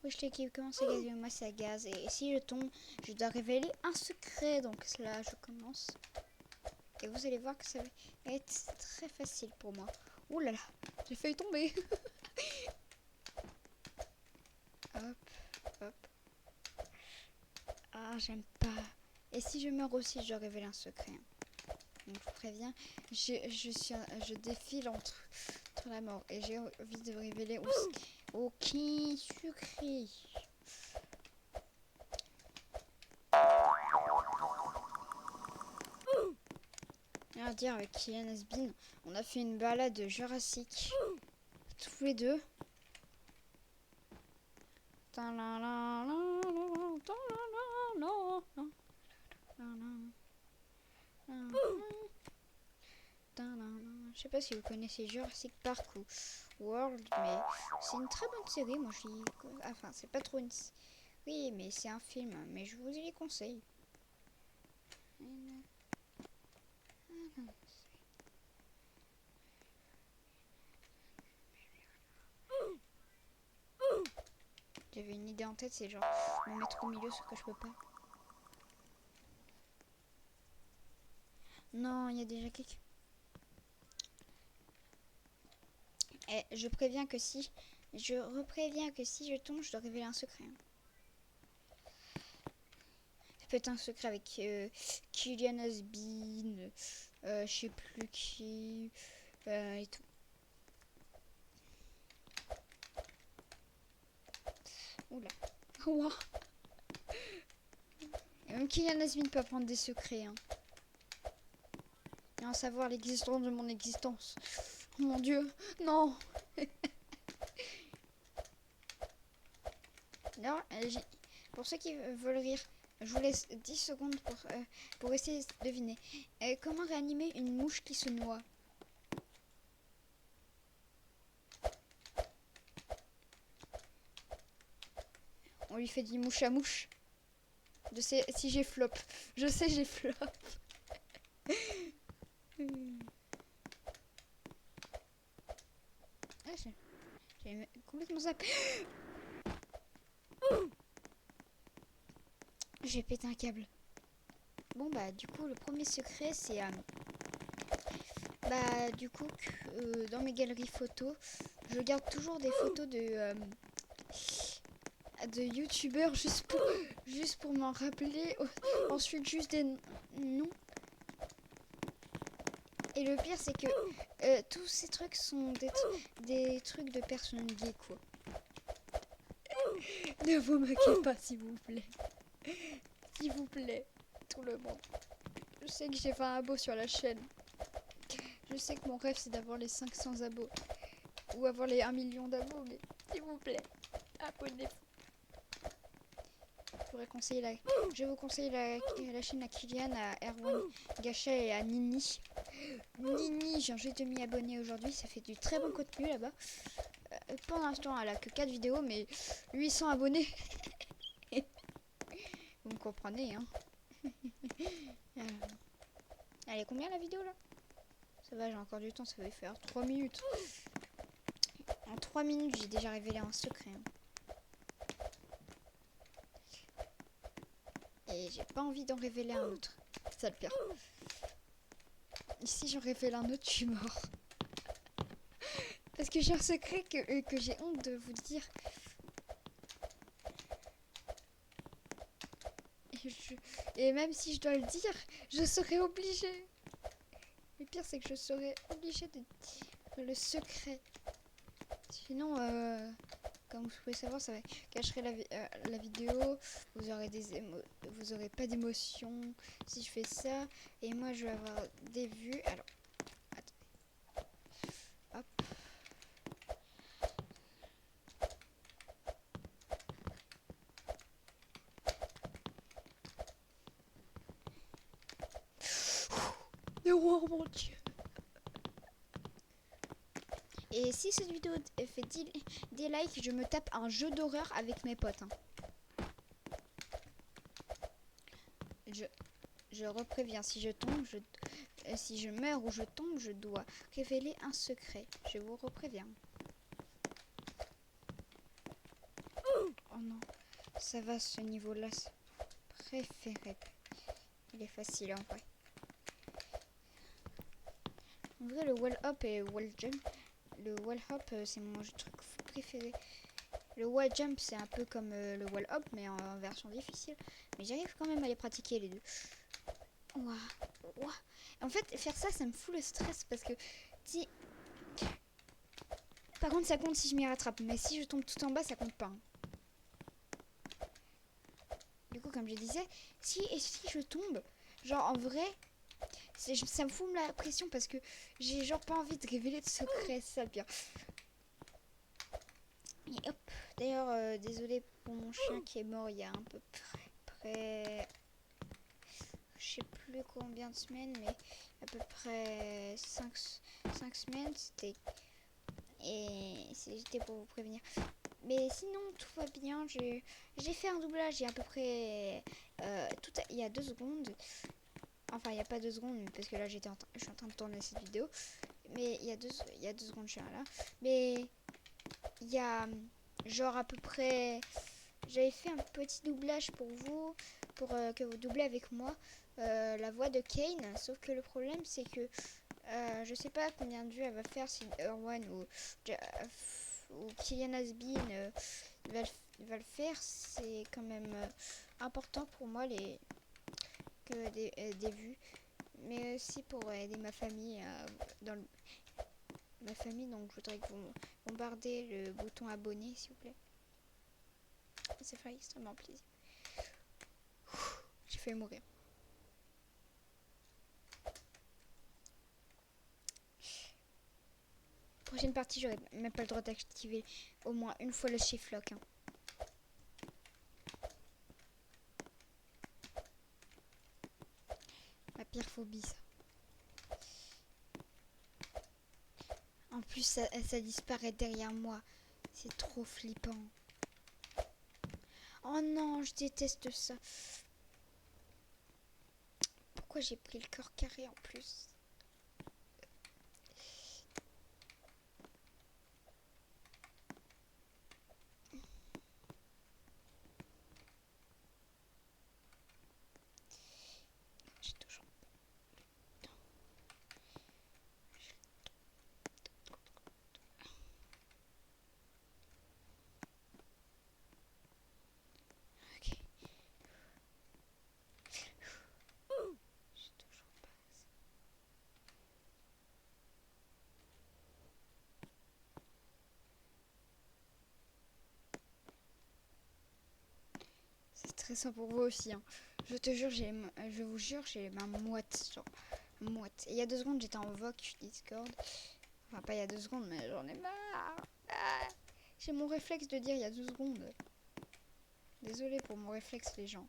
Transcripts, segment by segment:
Wesh l'équipe, comment c'est gaz? Moi c'est à gaz et si je tombe, je dois révéler un secret. Donc là je commence. Et vous allez voir que ça va être très facile pour moi. Ouh là là, j'ai failli tomber. Hop, hop. Ah, j'aime pas. Et si je meurs aussi, je dois révéler un secret. Donc je vous préviens, je défile entre la mort. Et j'ai envie de révéler aussi. Ok, secret. À dire avec Kylian Asbin, on a fait une balade jurassique tous les deux. Je sais pas si vous connaissez Jurassic Park ou World, mais c'est une très bonne série. Moi, enfin, c'est pas trop une. Oui, mais c'est un film, mais je vous les conseille. J'avais une idée en tête, c'est genre me mettre au milieu, ce que je peux pas. Non, il y a déjà quelqu'un. Et je préviens que si. Je repréviens que si je tombe, je dois révéler un secret. Ça peut être un secret avec Kylian Asbin, je sais plus qui, et tout. Oula. Wow. Et même Kylian Asbin peut apprendre des secrets. Hein. Et en savoir l'existence de mon existence. Oh mon dieu, non. Non, pour ceux qui veulent rire, je vous laisse 10 secondes pour essayer de deviner. Comment réanimer une mouche qui se noie? On lui fait du mouche à mouche. Je sais si j'ai flop. Je sais j'ai flop. Ah, j'ai complètement zappé. J'ai pété un câble. Bon bah du coup le premier secret c'est bah du coup dans mes galeries photos je garde toujours des photos de youtubeurs juste pour m'en rappeler. Ensuite juste des noms. Et le pire c'est que tous ces trucs sont des trucs de personnes gays quoi. Ne vous moquez pas s'il vous plaît. S'il vous plaît, tout le monde. Je sais que j'ai 20 abos sur la chaîne. Je sais que mon rêve c'est d'avoir les 500 abos. Ou avoir les 1 million d'abos, mais s'il vous plaît, abonnez-vous. Je vous conseille la chaîne à Kylian, à Erwan Gachet et à Nini. Nini, j'ai juste demi abonné aujourd'hui, ça fait du très bon contenu là-bas. Pour l'instant, elle a que 4 vidéos, mais 800 abonnés. Vous me comprenez, hein. Elle est combien la vidéo là? Ça va, j'ai encore du temps, ça va faire 3 minutes. En 3 minutes, j'ai déjà révélé un secret. Hein. Et j'ai pas envie d'en révéler un autre. C'est ça le pire. Et si j'en révèle un autre, je suis mort. Parce que j'ai un secret que j'ai honte de vous dire. Et même si je dois le dire, je serai obligée. Le pire, c'est que je serai obligée de dire le secret. Sinon, comme vous pouvez savoir, ça cacherait la vidéo. Vous aurez pas d'émotion si je fais ça. Et moi, je vais avoir des vues. Alors, attendez. Hop. Oh mon dieu. Et si cette vidéo fait 10 likes, je me tape un jeu d'horreur avec mes potes. Hein. Je repréviens, si je tombe, si je meurs ou je tombe, je dois révéler un secret. Je vous repréviens. Oh Ça va, ce niveau-là, c'est préféré. Il est facile en vrai. En vrai, le wall hop et wall jump. Le wall hop, c'est mon truc préféré. Le wall jump, c'est un peu comme le wall hop, mais en version difficile. Mais j'arrive quand même à les pratiquer les deux. Ouah, ouah. En fait, faire ça, ça me fout le stress parce que si. Par contre, ça compte si je m'y rattrape. Mais si je tombe tout en bas, ça compte pas. Hein. Du coup, comme je disais, si je tombe, genre en vrai, ça me fout la pression parce que j'ai genre pas envie de révéler de secrets, c'est ça le pire. Et hop. D'ailleurs, désolé pour mon chien qui est mort il y a un peu près. Je sais plus combien de semaines, mais à peu près 5 semaines. C'était pour vous prévenir. Mais sinon, tout va bien. J'ai fait un doublage il y a à peu près. Il y a 2 secondes. Enfin, il n'y a pas 2 secondes, parce que là, je suis en train de tourner cette vidéo. Mais il y a 2 secondes, je suis là. Mais il y a genre à peu près. J'avais fait un petit doublage pour vous, pour que vous doublez avec moi la voix de Kane. Sauf que le problème, c'est que je sais pas combien de vues elle va faire si Erwan ou Kylian Asbin va le faire. C'est quand même important pour moi que des vues. Mais aussi pour aider ma famille ma famille, donc je voudrais que vous bombardez le bouton abonné s'il vous plaît. Ça ferait extrêmement plaisir. J'ai failli mourir. Prochaine partie, j'aurais même pas le droit d'activer au moins une fois le shift lock. Hein. Ma pire phobie, ça. En plus, ça disparaît derrière moi. C'est trop flippant. Oh non, je déteste ça. Pourquoi j'ai pris le corps carré en plus? J'ai toujours... Ok. J'ai toujours pas... C'est stressant pour vous aussi. Hein. Je te jure, je vous jure, j'ai ma moite. Genre, moite. Et il y a 2 secondes, j'étais en voc Discord. Enfin, pas il y a 2 secondes, mais j'en ai marre. Ah, j'ai mon réflexe de dire il y a 2 secondes. Désolée pour mon réflexe, les gens.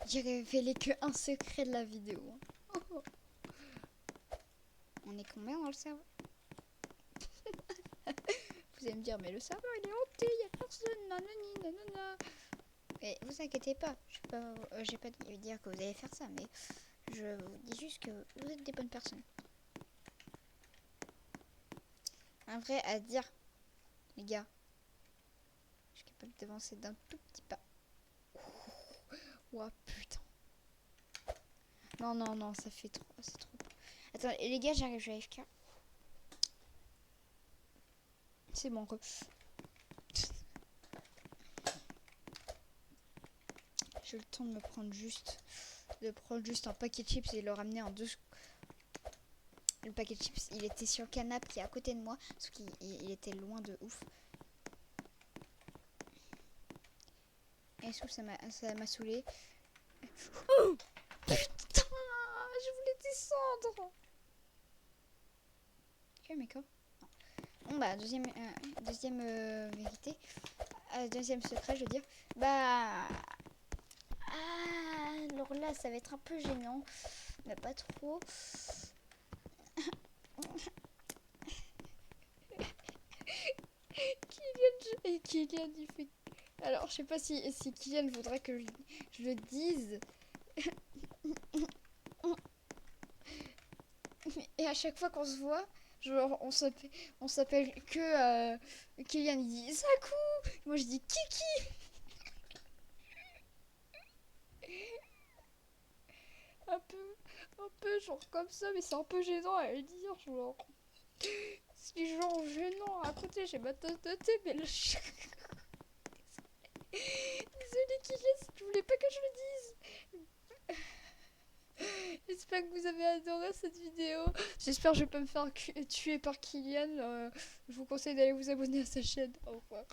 J'ai révélé que un secret de la vidéo. Oh. On est combien dans le serveur? Vous allez me dire, mais le serveur il est hanté, il n'y a personne, nanani, nanana. Et vous inquiétez pas, je vais pas dire que vous allez faire ça, mais je vous dis juste que vous êtes des bonnes personnes. Un vrai à dire, les gars, je suis capable d'avancer d'un tout petit pas. Oh putain. Non, non, non, ça fait trop, c'est trop. Attends, les gars, j'arrive, je vais AFK. C'est bon, j'ai le temps de prendre juste un paquet de chips et le ramener en 2 secondes. Le paquet de chips, il était sur le canapé qui est à côté de moi, parce qu'il était loin de ouf. Et ça m'a saoulé. Oh putain, je voulais descendre. Ok, mais quoi? Bon bah deuxième vérité, deuxième secret, je veux dire. Bah alors là, ça va être un peu gênant, mais pas trop. Kylian, il fait. Alors, je sais pas si Kylian voudra que je le dise. Et à chaque fois qu'on se voit, Genre, on s'appelle que Kylian, il dit Zaku. Moi, je dis Kiki. Un peu, un peu, genre comme ça, mais c'est un peu gênant à le dire, genre. C'est genre gênant. À côté, j'ai ma tasse de thé, mais là, je... Désolée, Kylian, si tu voulais pas que je le dise. J'espère que vous avez adoré cette vidéo. J'espère que je vais pas me faire tuer par Kylian. Je vous conseille d'aller vous abonner à sa chaîne. Au revoir.